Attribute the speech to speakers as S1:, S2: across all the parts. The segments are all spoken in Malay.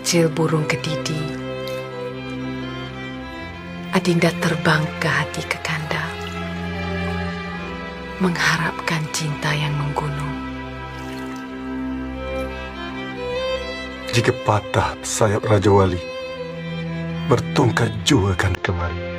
S1: kecil burung kedidi, Adinda terbang ke hati Kakanda, mengharapkan cinta yang menggunung.
S2: Jika patah sayap Raja Wali, bertungkat jua akan kemari.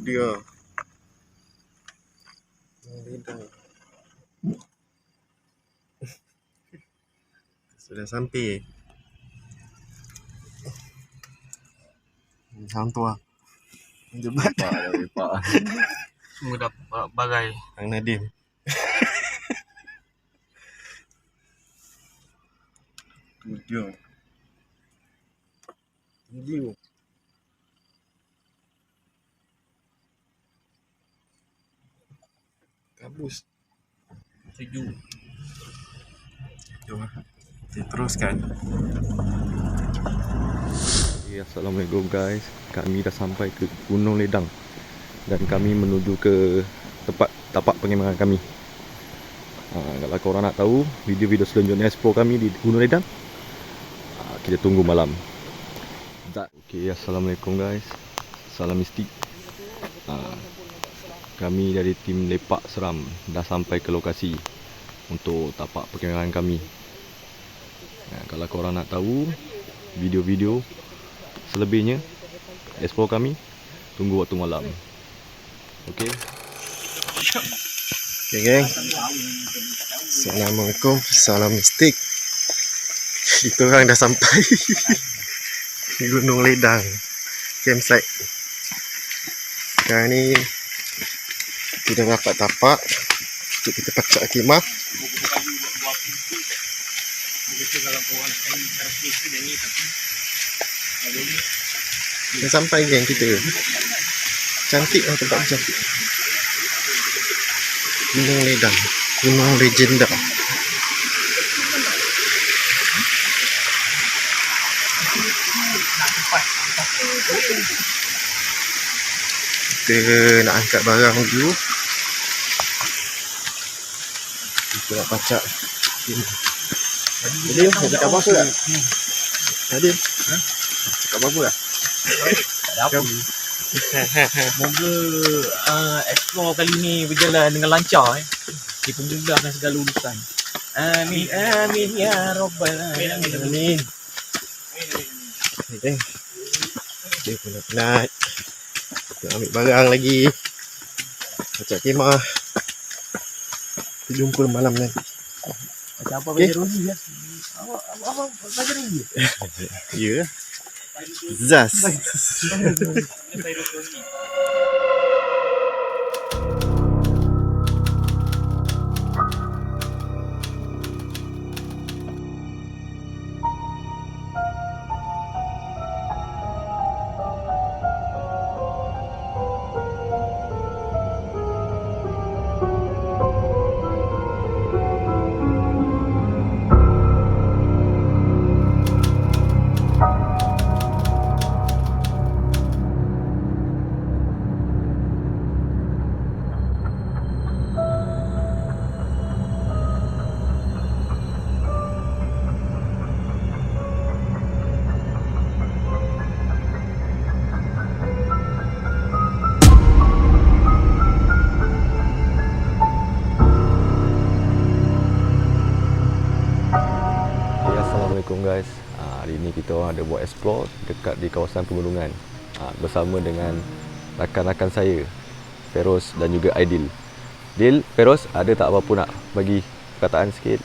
S3: Dia lidah sudah sampai. Hantu jebat
S4: Pak. Semua dapat bagai
S3: Kang Nadim. Tu dia. Tinggi. Kabus.
S4: sejuk.
S3: Jom kita teruskan.
S5: Assalamualaikum guys. Kami dah sampai ke Gunung Ledang dan kami menuju ke tempat tapak pengembangan kami. Kalau korang nak tahu video-video selanjutnya explore kami di Gunung Ledang, kita tunggu malam. Okay, Assalamualaikum guys. Salam mistik. Kami dari tim Lepak Seram dah sampai ke lokasi untuk tapak perkembangan kami. Kalau korang nak tahu video-video selebihnya explore kami, tunggu waktu malam. Okey.
S3: Okay geng. Assalamualaikum. Salam mistik. Kita orang dah sampai di Gunung Ledang campsite. Sekarang ni kita dah dapat tapak untuk kita pacak khemah. Dah sampai geng kita. Cantik lah tempat cantik. Gunung Ledang, gunung legenda. Kita nak angkat barang dulu. Kita nak pacak. Jadi nak cakap apa tak? Tadi cakap apa lah?
S4: Tak ada apa. Semoga explore kali ni berjalan dengan lancar. Dipermudahkan segala urusan. Amin amin ya rabbal alamin.
S3: Okay. Dia penat-penat. Kita ambil barang lagi. Pacak khemah. Kita jumpa malam nanti.
S4: Macam apa belajar Roni ya? Apa belajar Roni?
S3: Ya. Zas.
S5: Assalamualaikum guys. Hari ni kita orang ada buat explore dekat di kawasan pegunungan bersama dengan rakan-rakan saya, Feroz dan juga Aidil. Dil, Feroz, ada tak apa-apa nak bagi perkataan sikit,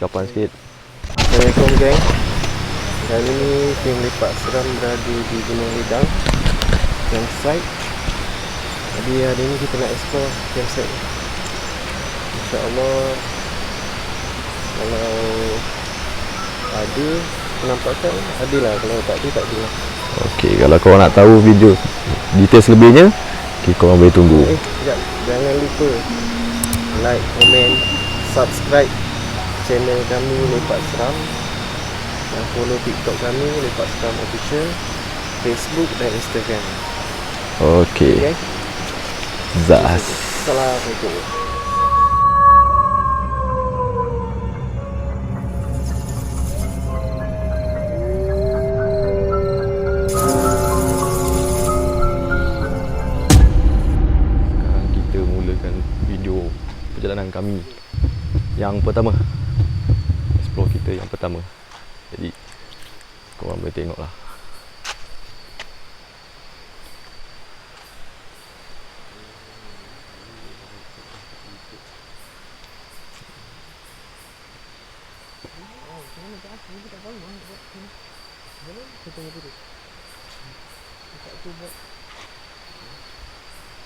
S5: ucapan sikit?
S3: Assalamualaikum geng. Kali ni tim Lepak Seram berada di Gunung Ledang campsite. Jadi hari ni kita nak explore campsite ni. InsyaAllah kalau ada penampakan, ada lah. Kalau tak ada, tak ada lah.
S5: Okey, kalau korang nak tahu video detail selebihnya, okay, korang boleh tunggu.
S3: Sekejap, jangan lupa like, komen, subscribe channel kami Lepak Seram, dan follow TikTok kami Lepak Seram Official, Facebook dan Instagram.
S5: Okey.
S3: Okay?
S5: Zas.
S3: Assalamualaikum.
S5: Sekarang kita mulakan video perjalanan kami yang pertama. Explore kita yang pertama. Jadi korang boleh tengoklah.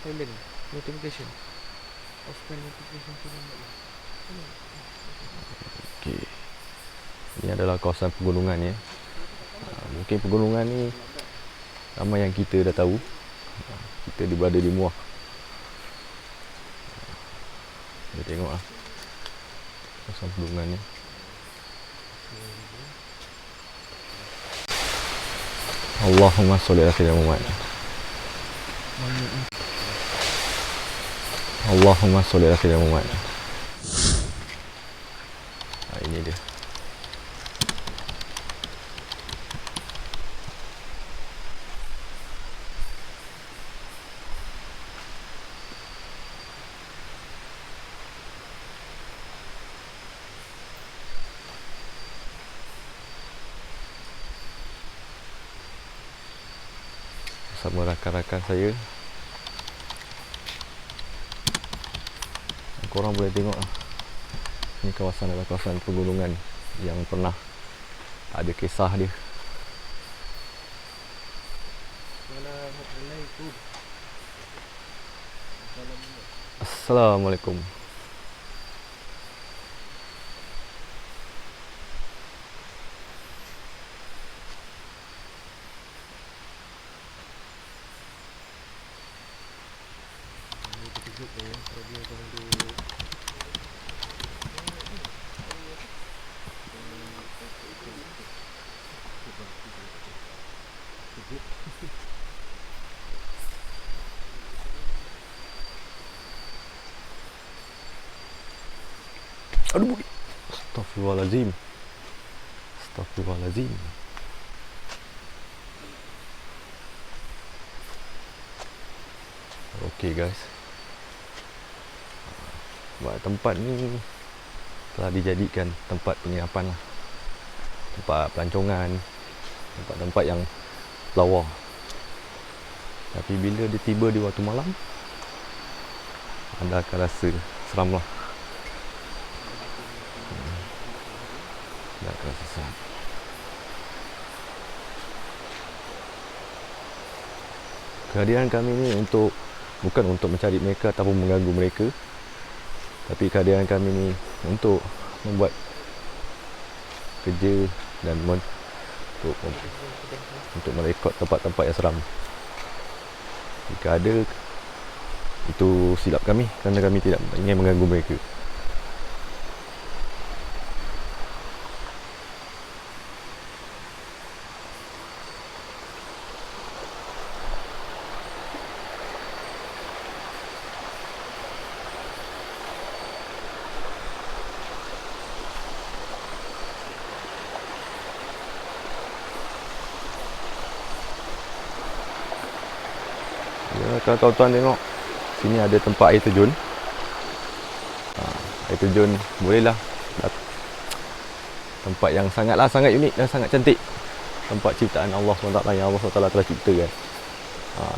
S3: Silent notification. Offkan notification tu.
S5: Okey. Ini adalah kawasan pegunungan ya. Mungkin pegunungan ni ramai yang kita dah tahu. Kita berada di Muar. Kita tengoklah kawasan pegunungan ni. Allahumma sholli ala sayyidina Muhammad. Allahumma sholli ala sayyidina Muhammad. Ini dia. Bersama rakan-rakan saya. Korang boleh tengok lah. Ini kawasan adalah kawasan pegunungan yang pernah ada kisah dia. Assalamualaikum. Aduh, Astaghfirullahalazim. Astaghfirullahalazim. Okey guys. Tempat ni telah dijadikan tempat penginapan lah. Tempat pelancongan, tempat-tempat yang lawa. Tapi bila dia tiba di waktu malam, anda akan rasa seram lah. Anda akan rasa seram. Kehadiran kami ni bukan untuk mencari mereka ataupun mengganggu mereka, tapi kehadiran kami ni untuk membuat kerja dan untuk merekod tempat-tempat yang seram. Jika ada, itu silap kami kerana kami tidak ingin mengganggu mereka. Kalau tuan tengok, sini ada tempat air terjun. Air terjun bolehlah Tempat yang sangat unik dan sangat cantik. Tempat ciptaan Allah SWT yang Allah SWT telah ciptakan.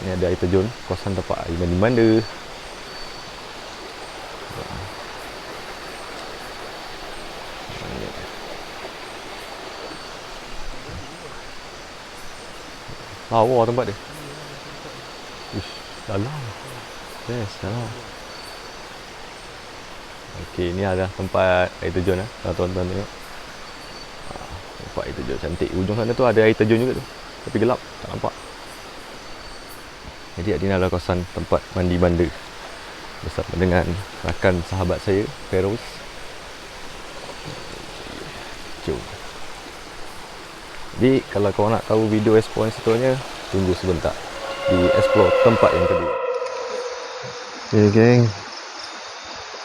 S5: Ni ada air terjun, kawasan tempat air mandi-manda. Lawa tempat dia. Uish, dalam. Yes, dalam. Okey, ni ada tempat air terjun kalau tuan-tuan tengok. Tempat air terjun cantik. Ujung sana tu ada air terjun juga tu. Tapi gelap, tak nampak. Jadi ini adalah kawasan tempat mandi banda bersama dengan rakan sahabat saya, Feroz. Jom. Jadi kalau korang nak tahu video explore seterusnya, tunggu sebentar di explore tempat yang kedua.
S3: Okay geng,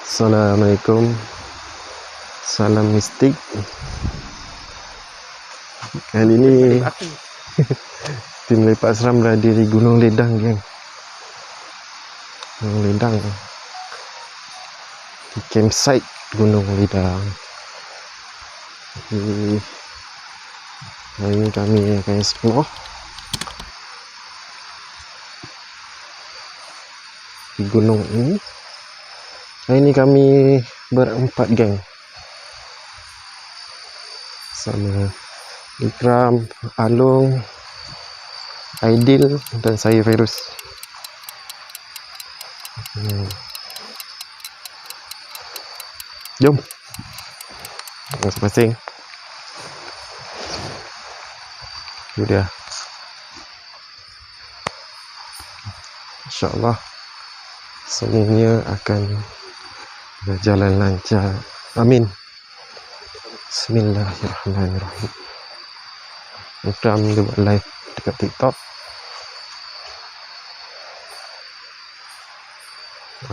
S3: Assalamualaikum, salam mistik. Kali ni tim Lepak Seram berada di Gunung Ledang geng. Gunung Ledang di campsite Gunung Ledang. Jadi hari ini kami akan explore di gunung ini. Hari ini kami berempat geng, sama Ikram, Alung, Aidil dan saya Feroz. Jom masing-masing. Itu dia. InsyaAllah semuanya akan berjalan lancar. Amin. Bismillahirrahmanirrahim. Ikram dia buat live dekat TikTok.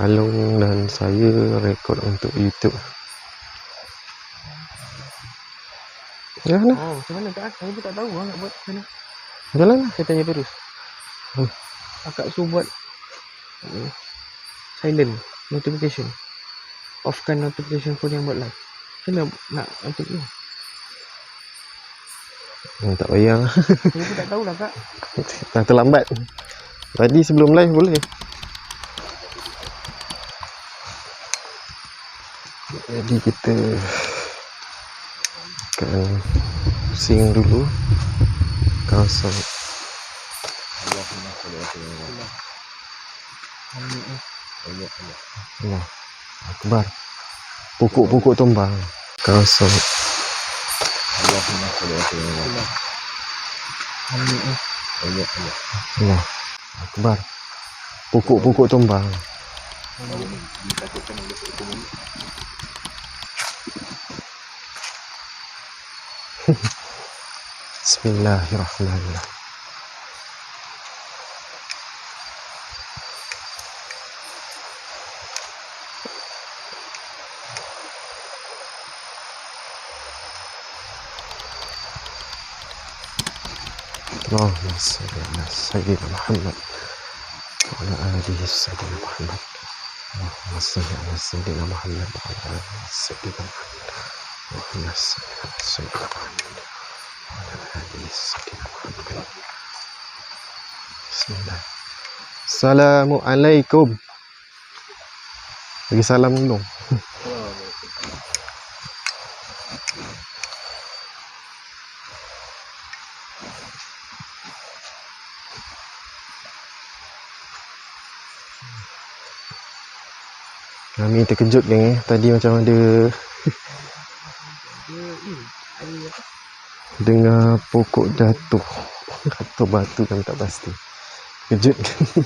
S3: Alung dan saya rekod untuk YouTube. Ya mana?
S4: Oh, macam mana Kak? Saya pun tak tahu nak buat macam mana.
S3: Jalan lah.
S4: Saya tanya terus. Akak suruh buat silent notification. Offkan notification phone yang buat live. Macam mana nak untuk ni?
S3: Tak payah.
S4: Saya pun tak tahulah Kak.
S3: Dah terlambat. Tadi sebelum live boleh. Jadi kita akan pusing dulu kawasan. Allah Akbar. Pokok-pokok tumbang. Kawasan. Allah Akbar. Pokok-pokok tumbang. Bismillahirrahmanirrahim. Allahumma salli ala sayyidina Muhammad wa ala alihi sayyidina Muhammad. Allahumma salli ala sayyidina Muhammad wa ala alihi sayyidina Muhammad. Allahumma salli ala sayyidina Muhammad wa ala alihi sayyidina Muhammad. Bismillah. Assalamualaikum. Bagi salam dulu. Kami terkejut geng tadi macam ada dengar pokok jatuh atau batu kami tak pasti. Kejut kan.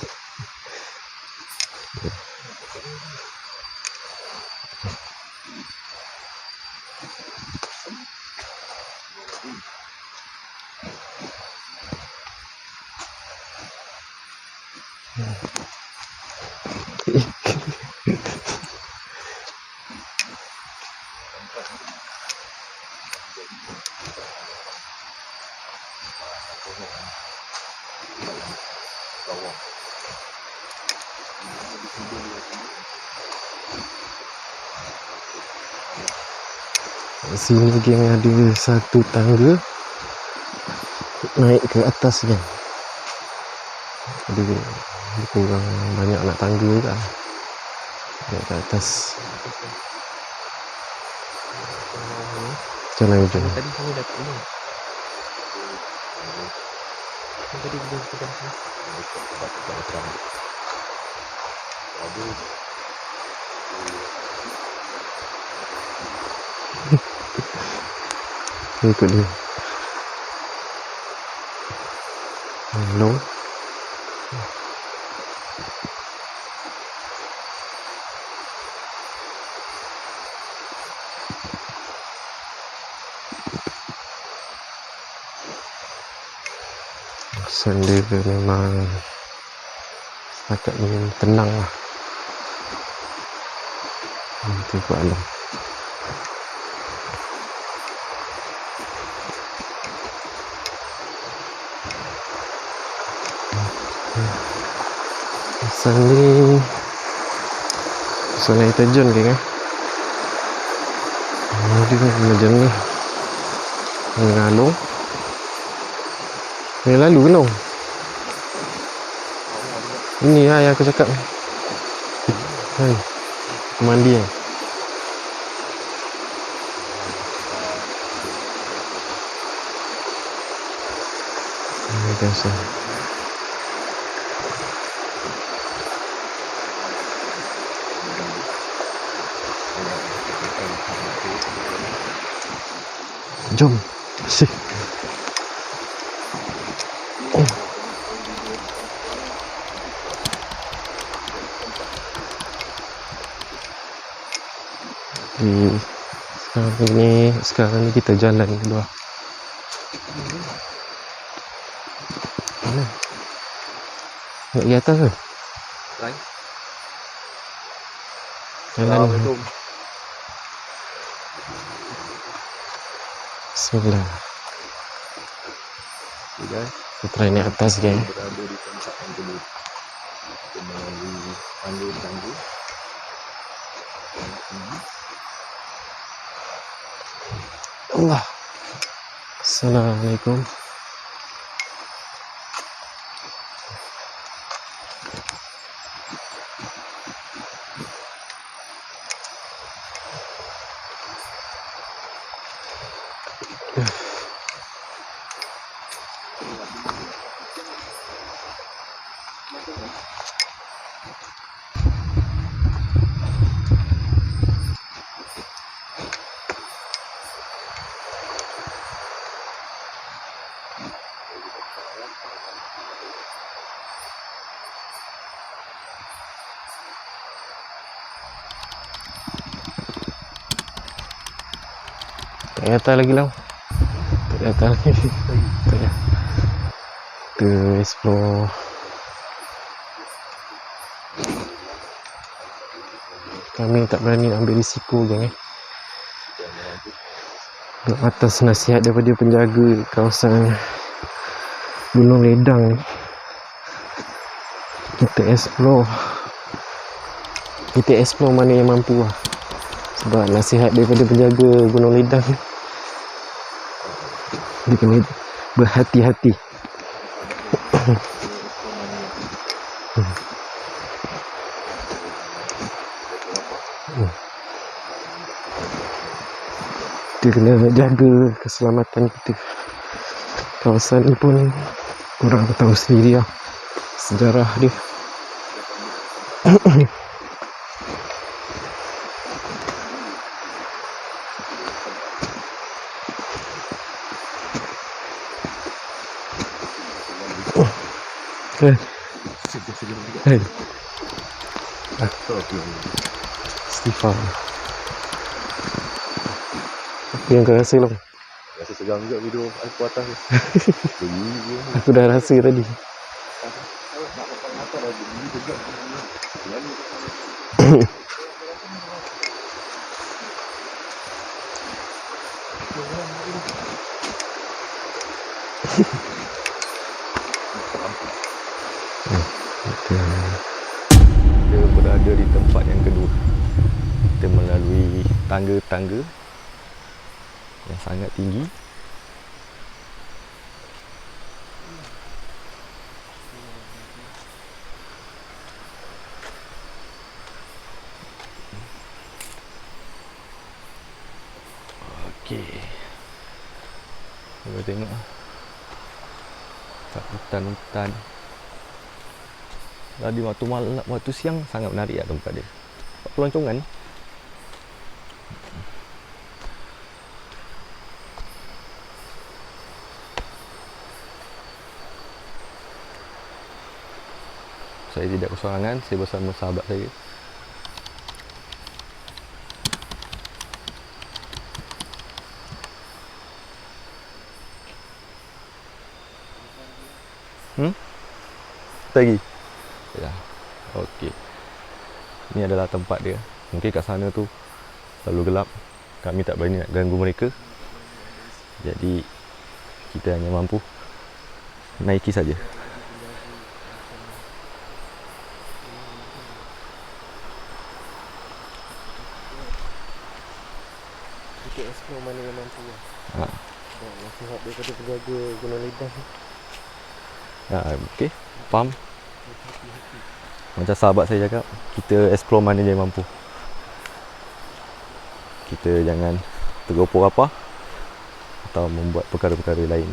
S3: Sini geng ada satu tangga naik ke atas geng. Ada kurang banyak nak tangga kan. Naik ke atas. Jalan hujung.
S4: Tadi kami dapat ni. Tadi kita sudah
S3: ikut dia. Hello. Sendiri memang setakat ni tenang lah. Nanti buat alam. Pasal ni pasal air terjun ke kan. Dia macam ni mengalung. Yang lalu kan tau. Ini lah yang aku cakap. Hai, mandi kan. Ini biasa. Jom. Asyik. Sekarang ni kita jalan keluar. Mana? Nak pergi atas ke?
S5: Lain.
S3: Jalan. Bismillah.
S5: Okay guys,
S3: Kita try naik atas geng.
S5: berada di tempat yang kedua. Kita melalui tangga-tangga.
S3: Allah. Assalamualaikum. Tak nyata lagi lah. Tak nyata lagi. Tak nyata. Kita explore. Kami tak berani ambil risiko geng atas nasihat daripada penjaga kawasan Gunung Ledang ni. Kita explore mana yang mampu lah. Sebab nasihat daripada penjaga Gunung Ledang ni, dia kena berhati-hati. Kita kena jaga keselamatan kita. Kawasan ni pun korang tahu sendiri lah sejarah dia. Hei. Istighfar. Apa yang kau rasa lah?
S5: Rasa seram juga video aku atas ni.
S3: Aku dah rasa tadi.
S5: Kita berada di tempat yang kedua. Kita melalui tangga-tangga yang sangat tinggi. Okey. Kita tengok kat hutan-hutan. Tadi waktu malam, waktu siang sangat menarik lah tempat dia. Pelancongan. Saya tidak kesorangan, saya bersama sahabat saya. Lagi? Ya. Okey. Ini adalah tempat dia. Mungkin kat sana tu terlalu gelap. Kami tak berani nak ganggu mereka. Jadi kita hanya mampu naiki saja.
S3: Kita explore mana yang mampu lah.
S5: Ha.
S3: Nasihat daripada penjaga Gunung Ledang.
S5: Ya, okey. Faham? Macam sahabat saya cakap, kita explore mana je yang mampu. Kita jangan tergopoh apa atau membuat perkara-perkara lain.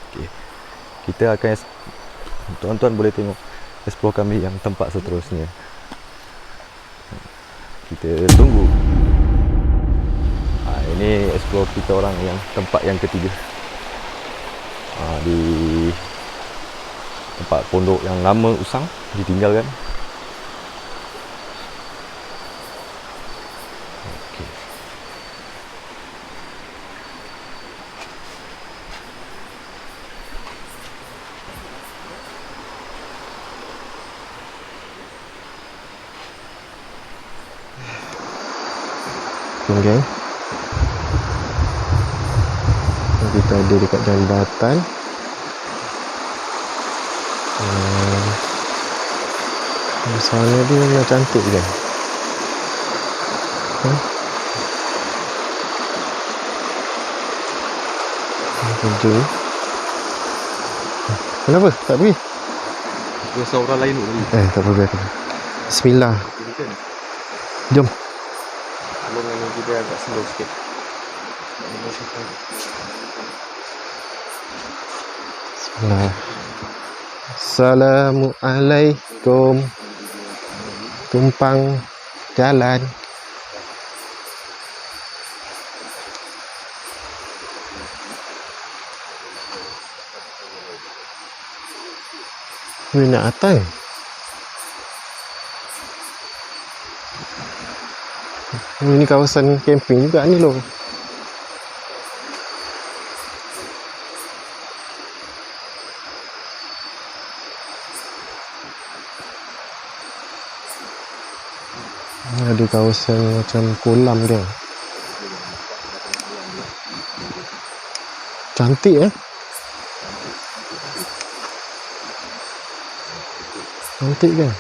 S5: Okey. Kita akan tuan-tuan boleh tengok explore kami yang tempat seterusnya. Kita tunggu. Ini explore kita orang yang tempat yang ketiga. Di tempat pondok yang lama usang ditinggalkan. Okey.
S3: Okay. Kita ada dekat jambatan. Sana dia memang cantik kan. Kerja. Kenapa? Tak pergi?
S5: Biasa orang lain dulu.
S3: Tak apa, biar. Bismillah. Jom.
S5: Tolong energi dia agak slow sikit.
S3: Bismillah. Assalamualaikum. Tumpang jalan. Ni nak atas. Ini kawasan camping juga ni loh. Ada kawasan macam kolam dia. Cantik cantik kan.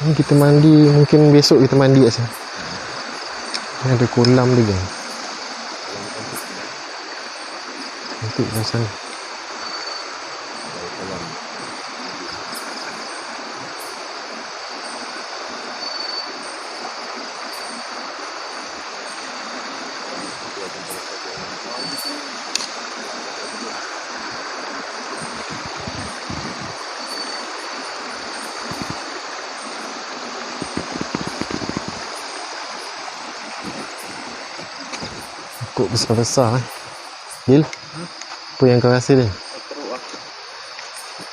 S3: Ni kita mandi, mungkin besok kita mandi kat sini. Ni ada kolam dia kan. Cantik kawasan ni. Pokok besar-besar Bil, apa yang kau rasa ni?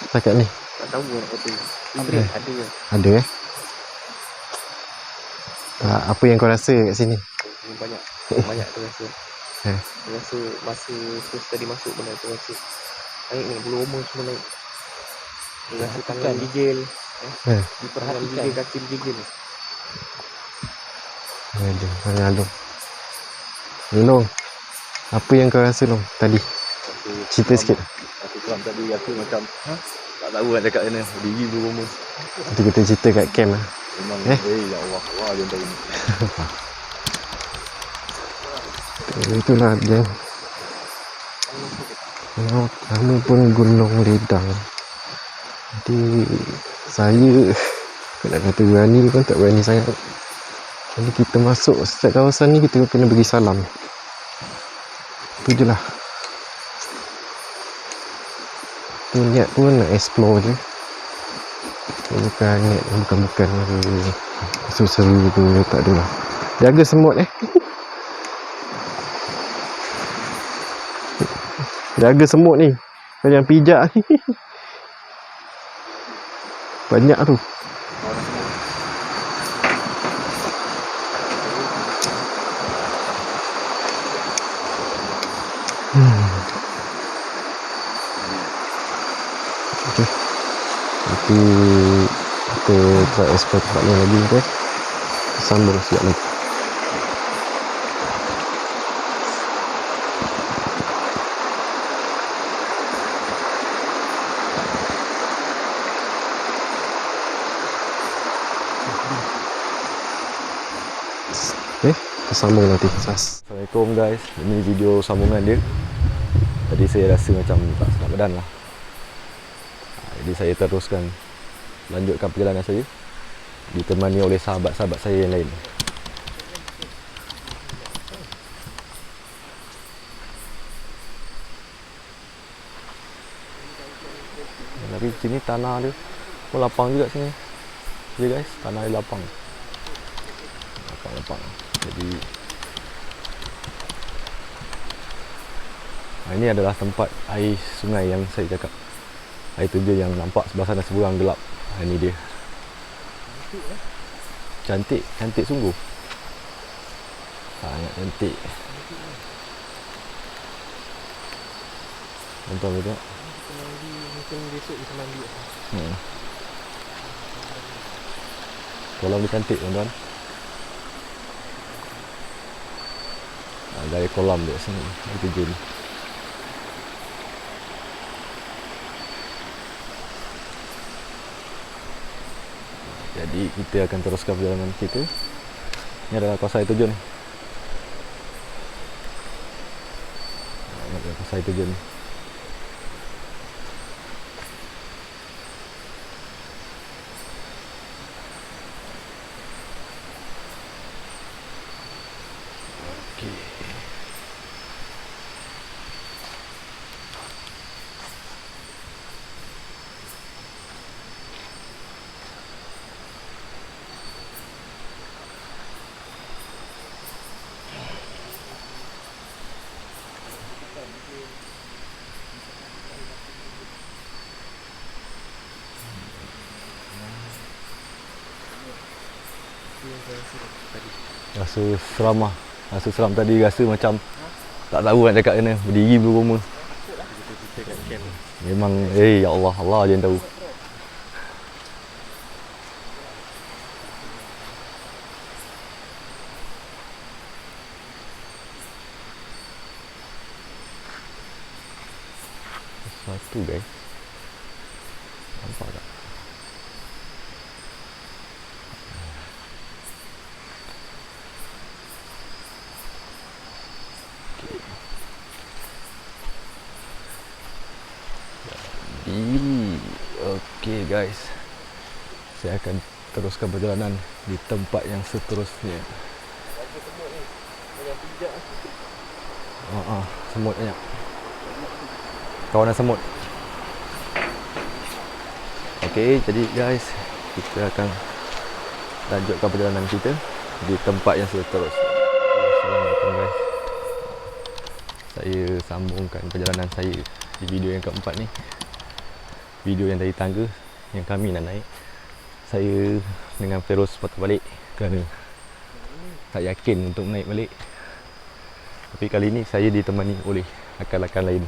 S3: Setakat ni?
S4: Tak tahu apa.
S3: Ada apa yang kau rasa kat sini?
S4: Banyak tu rasa. Rasa masa terus tadi masuk benda tu rasa naik ni, bulu roma semua naik. Rasa tangan gigil. Diperhatikan gigil, kaki gigil.
S3: Ada. Long, apa yang kau rasa Long tadi? Cerita sikit.
S5: Aku tadi rasa macam Tak tahu nak cakap mana. Berdiri berumur.
S3: Nanti kita cerita kat camp lah.
S5: Memang
S3: Eh?
S5: ya Allah, Allah dia tahu.
S3: Itulah dia. Nama pun Gunung Ledang. Nanti saya nak kata berani pun tak berani sangat. Jadi kita masuk setiap kawasan ni kita kena bagi salam. Itu je lah. Tu niat pun nak explore je. Bukan niat bukan seru-seru tu, tak ada lah. Jaga semut Jaga semut ni. Kau jangan pijak ni. Banyak tu. Okay. Nanti kita try explore tempat ni lagi guys. Sambung sekejap lagi. Okay, kita sambung nanti.
S5: Assalamualaikum guys. Ini video sambungan dia. Tadi saya rasa macam tak sedap badan lah. Jadi saya teruskan lanjutkan perjalanan saya ditemani oleh sahabat-sahabat saya yang lain. Tapi sini tanah dia pun lapang juga sini. Ya guys, tanah dia lapang. Lapang. Jadi ini adalah tempat air sungai yang saya cakap. Air terjun yang nampak sebelah sana seberang gelap. Ini dia. Cantik sungguh. Sangat cantik. Nonton betul.
S4: Mungkin besok bisa mandi.
S5: Kolam ni cantik tuan-tuan. Dari kolam dia sini, air terjun. Jadi kita akan teruskan perjalanan kita. Ini adalah kawasan air terjun. Ini adalah kawasan air terjun. Okey. Rasa seram lah. Rasa seram tadi, rasa macam tak tahu nak cakap kena. Berdiri berumur. Memang ya Allah, Allah je yang tahu. Sesuatu guys. Nampak tak? Okey guys, saya akan teruskan perjalanan di tempat yang seterusnya. Semut banyak. Kawanan semut. Okey, jadi guys, kita akan lanjutkan perjalanan kita di tempat yang seterusnya. Assalamualaikum guys. Saya sambungkan perjalanan saya di video yang keempat ni. Video yang dari tangga yang kami nak naik, saya dengan Feroz patah balik kerana tak yakin untuk naik balik. Tapi kali ni saya ditemani oleh rakan-rakan lain.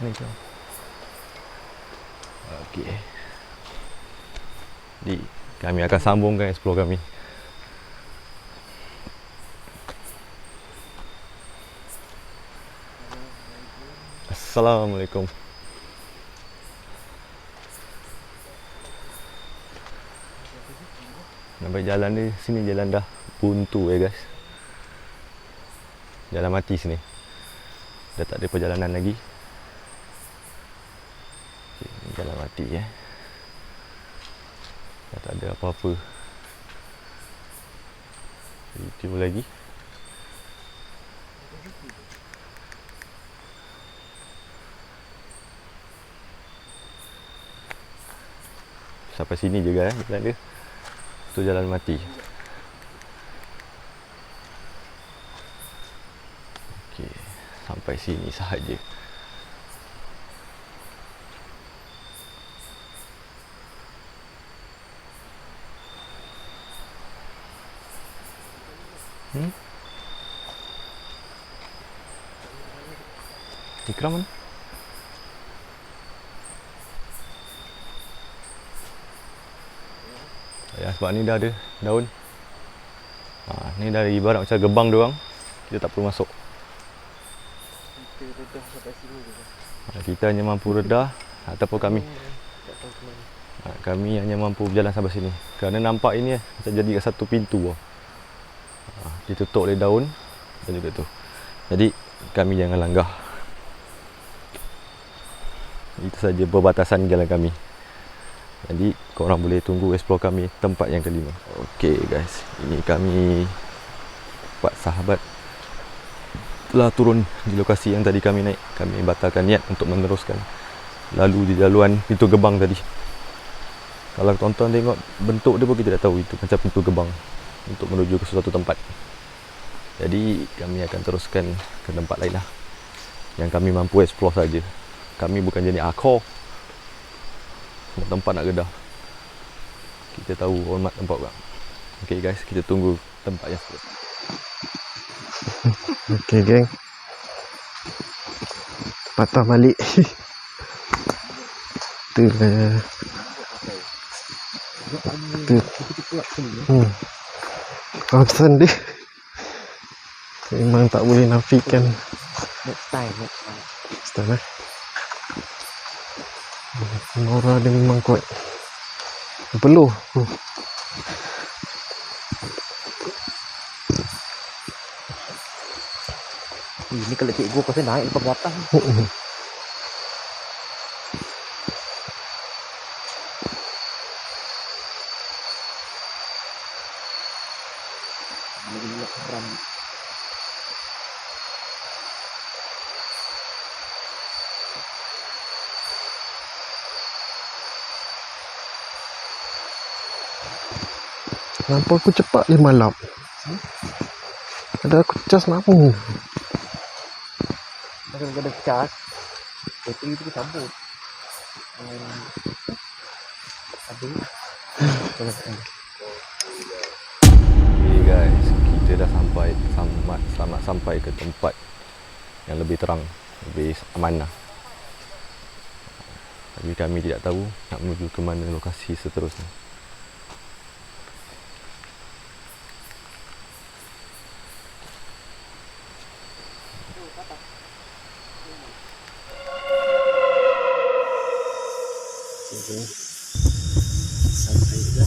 S5: Ni jom. Okey. Jadi kami akan sambungkan explore kami. Assalamualaikum. Nampak jalan ni, sini jalan dah buntu guys. Jalan mati sini. Dah tak ada perjalanan lagi. Okay, ni jalan mati Dah tak ada apa-apa. Itu lagi. Sampai sini juga jalan dia. Tu jalan mati. Okey, sampai sini sahaja. Ikram mana? Ya, sebab ni dah ada daun. Ni dah ibarat macam gebang dia orang. Kita tak perlu masuk.
S4: Kita redah sampai sini je.
S5: Kita hanya mampu redah ataupun kami.
S4: Tak tahu ke mana.
S5: Kami hanya mampu berjalan sampai sini. Kerana nampak ini macam jadi satu pintu. Ditutup oleh daun dan juga tu. Jadi kami jangan langgar. Itu saja perbatasan jalan kami. Jadi korang boleh tunggu explore kami tempat yang kelima. Okey guys, ini kami 4 sahabat telah turun di lokasi yang tadi kami naik. Kami batalkan niat untuk meneruskan lalu di jaluan pintu gebang tadi. Kalau tonton tengok bentuk dia pun kita dah tahu itu macam pintu gebang untuk menuju ke suatu tempat. Jadi kami akan teruskan ke tempat lain lah yang kami mampu explore saja. Kami bukan jenis hardcore. Semua tempat nak gedah. Kita tahu hormat tempat orang. Okay guys, kita tunggu tempat yang seterusnya.
S3: Okay geng, patah balik. Tu lah. Tu. Kawasan dia memang tak boleh nafikan.
S4: Next time.
S3: Setelah Nora dia memang kuat. Peluh.
S4: Ini kalau cikgu pasti naik lepas ke atas.
S3: Kenapa aku cepat 5 lap? Ada aku cas lama.
S4: Macam ada cas. Bateri tu campur. Aduh.
S5: Okay guys, kita dah selamat sampai ke tempat yang lebih terang, lebih amanah. Tapi kami tidak tahu nak menuju ke mana lokasi seterusnya.
S3: Sampai juga.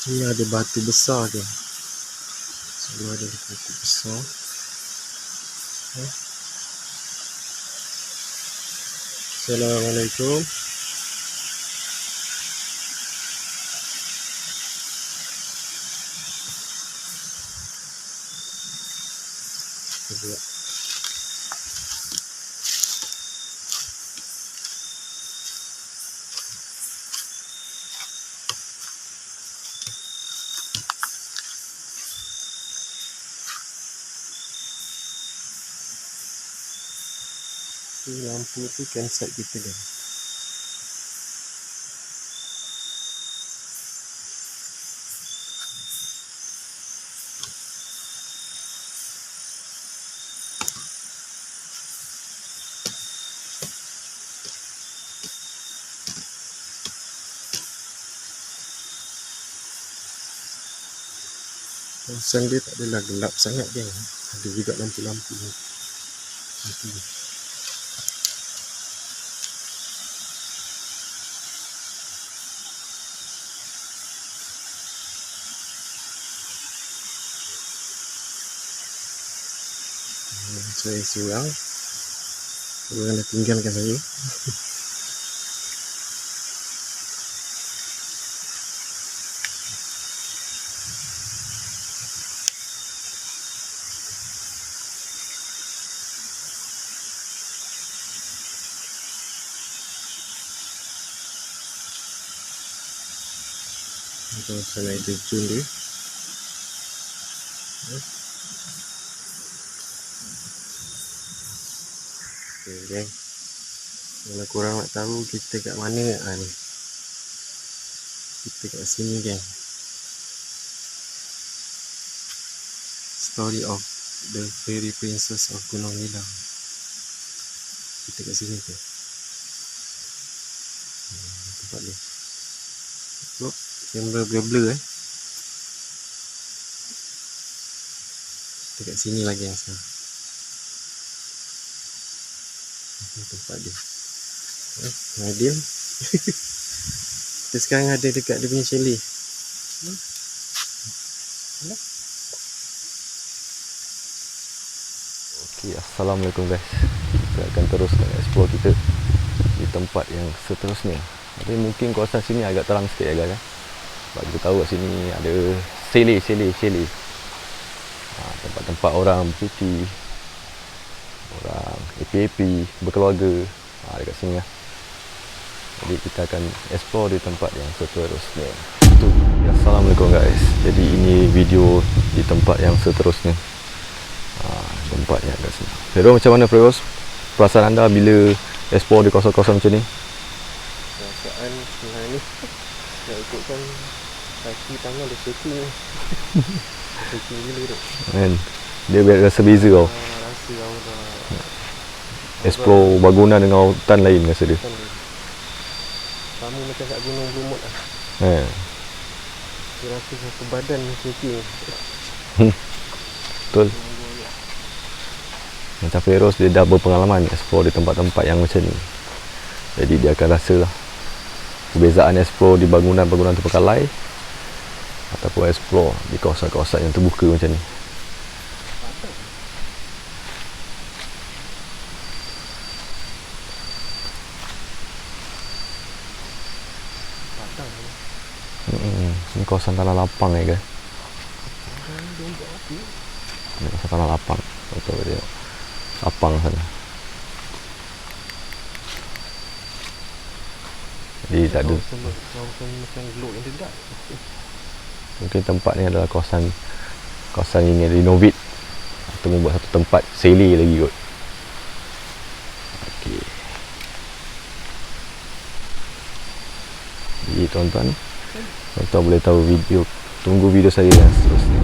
S3: Ni ada batu besar ke? Selalu ada batu besar. Assalamualaikum. Lampu tu campsite kita kan. Kawasan dia tak adalah gelap sangat kan. Ada juga lampu-lampu. Saya seorang dah tinggalkan saya. Kawasan air terjun dia. Okay, geng. Kalau korang nak tahu kita kat mana ni. Kita kat sini geng. Story of the Fairy Princess of Gunung Ledang. Kita kat sini ke. Tempat dia. Look, kamera blur-blur Kita kat sini lagi yang sekarang. Tempat dia. Dia. Kita sekarang ada dekat dia punya chalet.
S5: Okay, Assalamualaikum guys. Kita akan teruskan explore kita di tempat yang seterusnya. Tapi mungkin kawasan sini agak terang sikit ya guys. Sebab kita tahu kat sini ada chalet. Tempat-tempat orang bercuti, orang happy berkeluarga dekat sini lah. Jadi kita akan explore di tempat yang seterusnya. Assalamualaikum guys. Jadi ini video di tempat yang seterusnya. Tempatnya kat sini. Feroz, macam mana Feroz? Perasaan anda bila explore di kawasan-kawasan macam ni?
S4: Perasaan sebenarnya ni nak ikutkan kaki tangan dia shaking. Shaking gila tu.
S5: Kan? Dia rasa beza tau.
S4: Rasa aura
S5: Explore bangunan dengan hutan lain rasa dia.
S4: sama macam kat Gunung Blue Mode lah. Dia rasa satu badan shaking.
S5: Betul. Macam Feroz dia dah berpengalaman explore di tempat-tempat yang macam ni. Jadi dia akan rasa lah perbezaan explore di bangunan-bangunan terbengkalai ataupun explore di kawasan-kawasan yang terbuka macam ni. Ini kawasan tanah lapang ya guys. Ini kawasan tanah lapang. Betul dia. Lapang sana. Jadi tak ada.
S4: Macam glow in the dark.
S5: Mungkin tempat ni adalah kawasan ini renovate atau membuat satu tempat chalet lagi kot. Okey. Jadi tuan-tuan boleh tahu video, tunggu video saya yang seterusnya.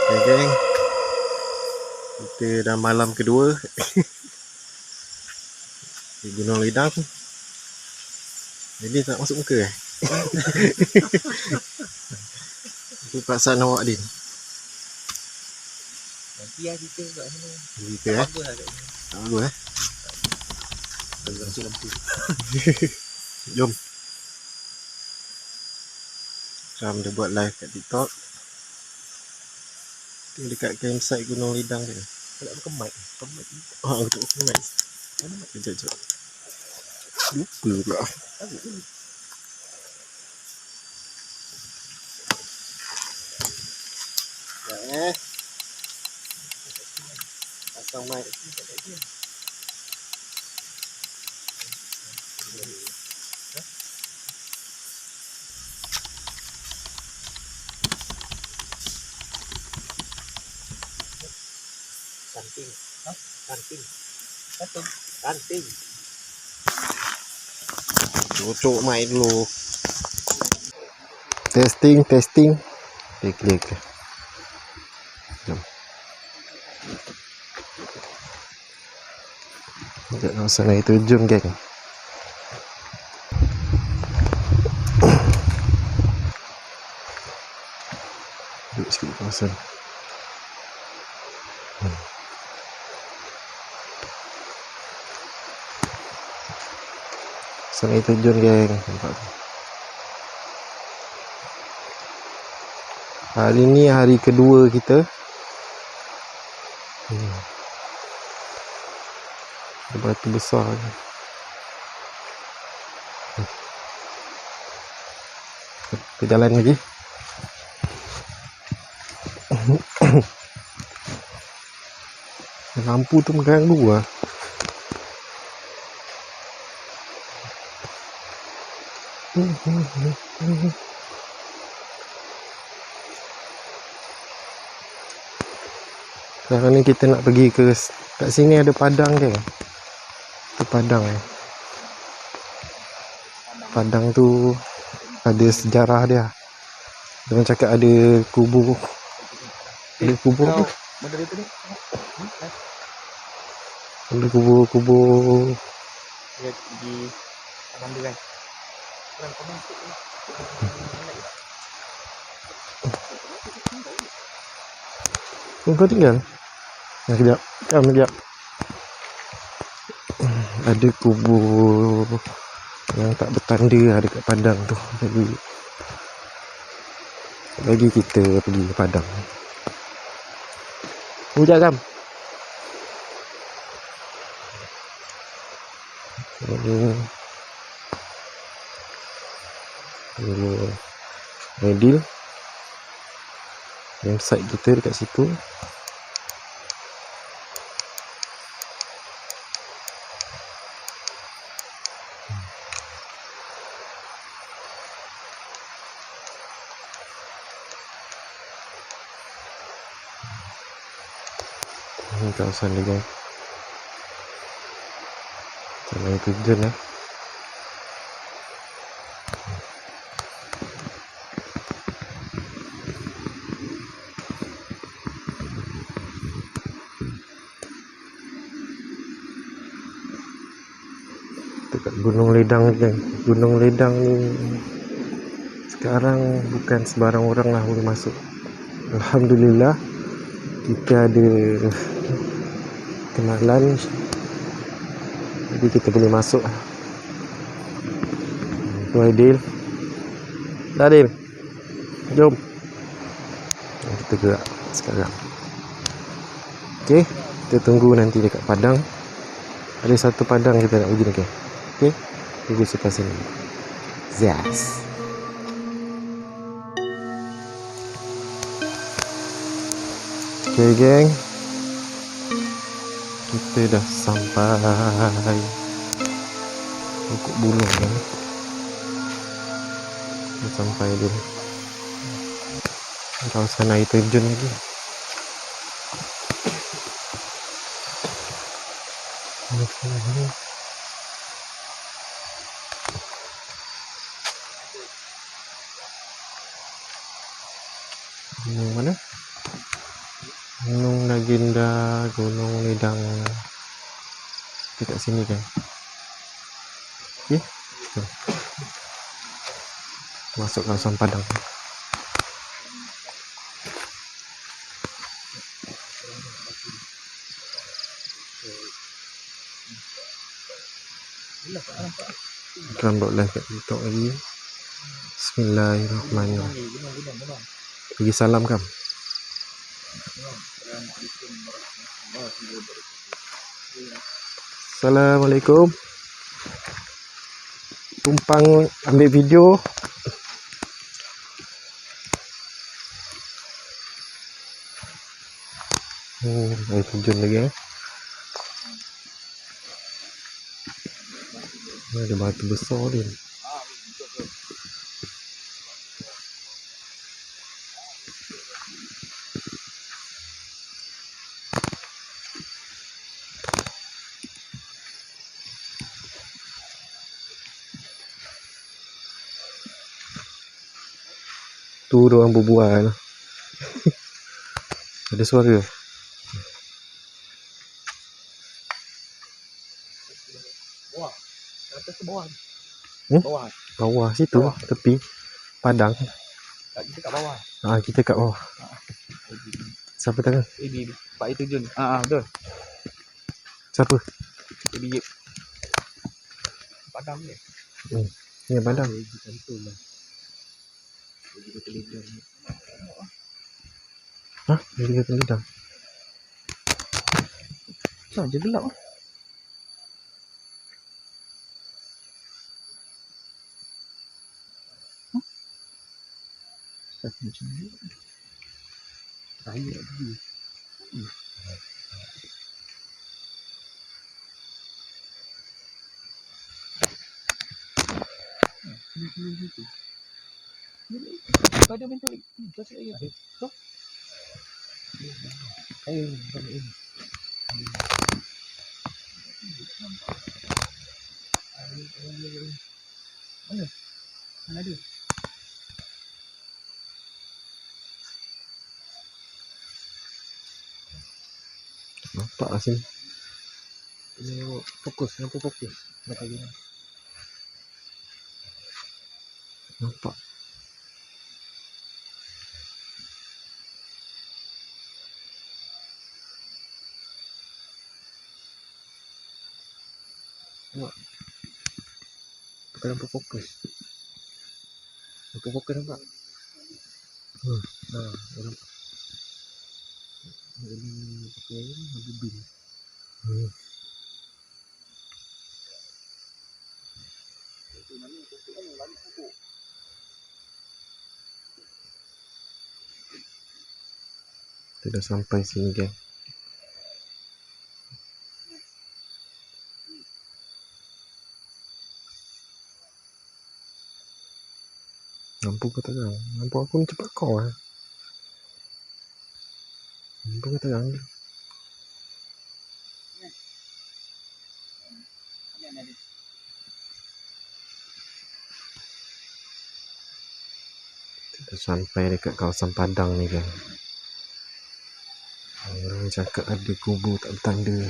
S3: Okay geng, kita dah malam kedua di Gunung Ledang. Jadi tak masuk muka Itu perasaan awak Din?
S4: Dia kita kat sana.
S3: Gitu ya.
S4: Apa lah kat sana.
S3: Tak bagus eh.
S4: Kasih lampu.
S3: Jom. Ram dia buat live kat TikTok. Dia dekat campsite Gunung Lidang dia.
S4: Kalau pakai mic.
S3: Oh, untuk mic.
S4: Mana mic?
S3: Sekejap. Lupa pula. Ya, pasang mic.
S4: Ranting. Ranting. Ranting.
S3: Cocok mic dulu. Testing. Okay, clear. Jom. Dekat kawasan air terjun, geng. Duduk sikit kawasan. Kawasan air terjun, geng. Nampak tu. Hari ni hari kedua kita. Ada batu besar ni. Kita jalan lagi. Lampu tu mengganggu lah. Sekarang ni kita nak pergi ke kat sini ada padang ke? Tu padang Padang tu ada sejarah dia. Dia cakap ada kubur. Ada kubur apa?
S4: Moderator ni.
S3: Ada kubur.
S4: Dia di tangan dia kan. Orang komen sikit ni.
S3: Kau tinggal? Kejap. Kejap. Ada kubur yang tak bertanda dekat padang tu. Lagi kita pergi ke padang. Sekejap, Kam. Ini Medil. Campsite kita dekat situ. Ini kawasan dia, guys. Jalan terjun lah. Dekat Gunung Lidang, guys. Gunung Lidang ni sekarang bukan sembarang orang lah boleh masuk. Alhamdulillah kita ada kenalan, jadi kita boleh masuk. Tu Adil. Adil, jom kita gerak sekarang. Okey, kita tunggu nanti dekat padang. Ada satu padang kita nak pergi lagi. Okey, tunggu sebelah sini. Yes. Okey, geng, kita dah sampai Pokok Bulung kan. Dah sampai dia kawasan air terjun lagi. Gunung mana? Gunung Naginda, Gunung Lidang. Dekat sini kan. Okey. Masuk kawasan padang. Kan buat live kat TikTok lagi. Bismillahirrahmanirrahim. Bagi salam kan. Assalamualaikum. Tumpang ambil video. Air terjun lagi ada batu besar dia. Tu orang berbual. Ada suara.
S4: Atas ke bawah?
S3: Hmm?
S4: Bawah.
S3: Bawah situ, tepi padang.
S4: Kita kat bawah.
S3: Kita kat bawah. Siapa tangan?
S4: Di Pak air terjun. Betul.
S3: Siapa?
S4: Di padang ni.
S3: Ni padang. Hah? Dia kata lidang.
S4: Saja gelap ah. Macam ni. Saya lagi. Pada bentuk itu saya. Tu. Ayo, ini. Mana dia?
S3: Nampak lah sini.
S4: Ini fokus, nampak fokus. Nampak gini.
S3: Nampak.
S4: Bukan nampak fokus. Nampak fokus nampak? Nampak. Ini pakai habibin.
S3: Kita dah sampai sini geng. Nampak ke terang? Nampak aku ni cepat kau lah. Nampak ke terang ni? Kita dah sampai dekat kawasan padang ni geng. Orang cakap ada kubur tak bertanda.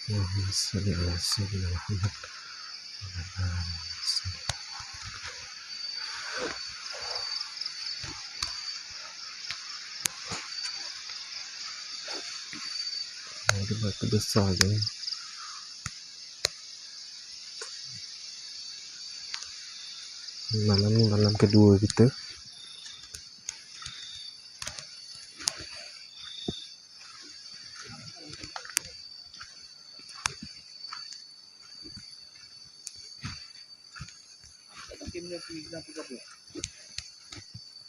S3: Allahumma salli ala sayyidina Muhammad. Ada batu besar je ni. Malam ni malam kedua kita.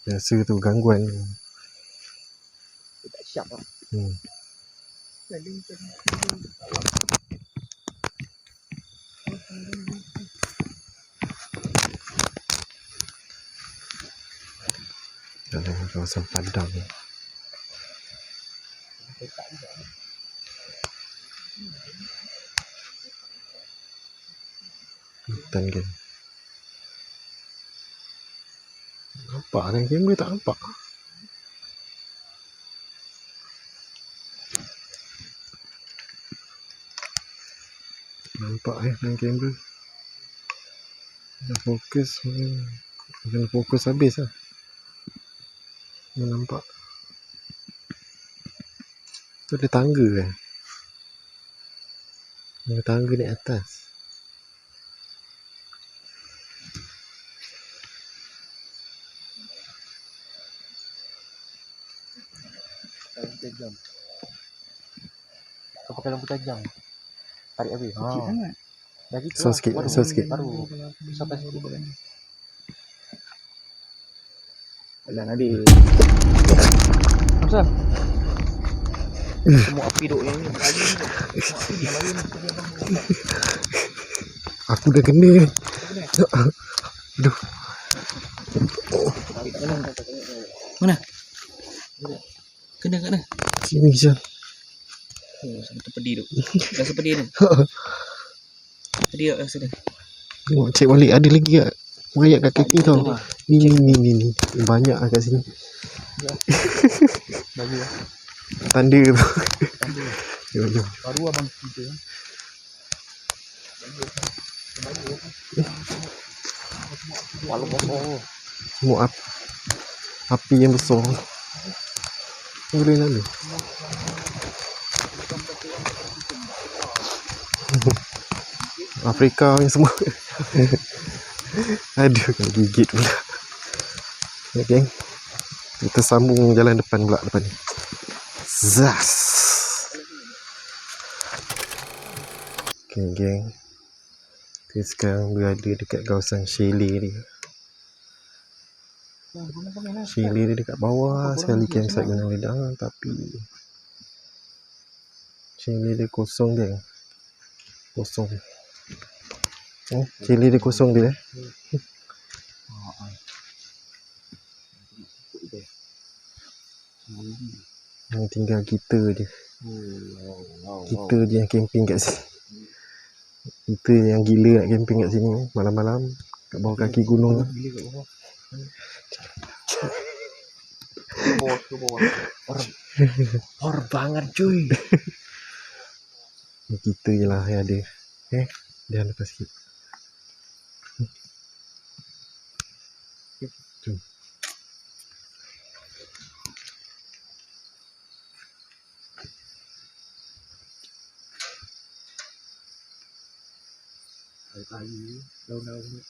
S3: Biasa tu gangguan.
S4: Tak siap lah.
S3: Dalam kawasan padang ni. Hutan geng. Nampak kan kamera tak nampak. Nampak dalam kamera. Dah fokus. Kena fokus habis lah. Nampak. Tu ada tangga kan? Ada tangga naik atas.
S4: Lampu tajam. Kau pakai lampu tajam. Tarik habis.
S6: Kecil sangat.
S4: Dah gitu
S3: So
S4: lah.
S3: sikit,
S4: Baru,
S3: so sikit.
S4: Baru. Sampai situ.
S6: Alah Nabil.
S4: Asal? Semua api duk ni.
S3: Aku dah kena. Aduh.
S6: Mana? Kena kat mana?
S3: Sini Syah.
S6: Oh, sampai terpedi tu. Rasa pedih tu. Pedih tak rasa dia?
S3: Tengok cek balik ada lagi tak? Mayat kat kaki kau. Ni. Banyak lah kat sini.
S4: Bagi lah.
S3: Tanda tu.
S6: Tanda.
S3: Jom.
S6: Baru abang cerita.
S4: Walau kosong.
S3: Semua api yang besar. Boleh lalu. Afrika yang semua. Aduh, kena gigit pula. Okay, geng. Kita sambung jalan depan pula depan ni. Zas. Okay, geng. Kita sekarang berada dekat kawasan chalet ni. Chalet dia dekat bawah sekali campsite Gunung Ledang, tapi chalet dia kosong dia. Kosong. Chalet dia kosong dia. Yang tinggal kita je. Kita je yang camping kat sini. Kita yang gila nak camping kat sini malam-malam kat bawah kaki gunung.
S6: Hor banget cuy.
S3: Kita je lah yang ada. Jangan lepas sikit. Jom.
S6: Air daun-daun.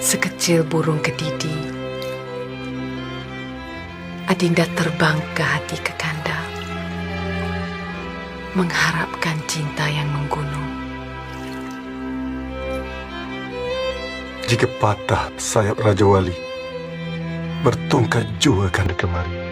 S1: Sekecil burung kedidi, Adinda terbang ke hati Kakanda, mengharapkan cinta yang menggunung.
S2: Jika patah sayap Raja Wali, bertungkat jua Kanda kemari.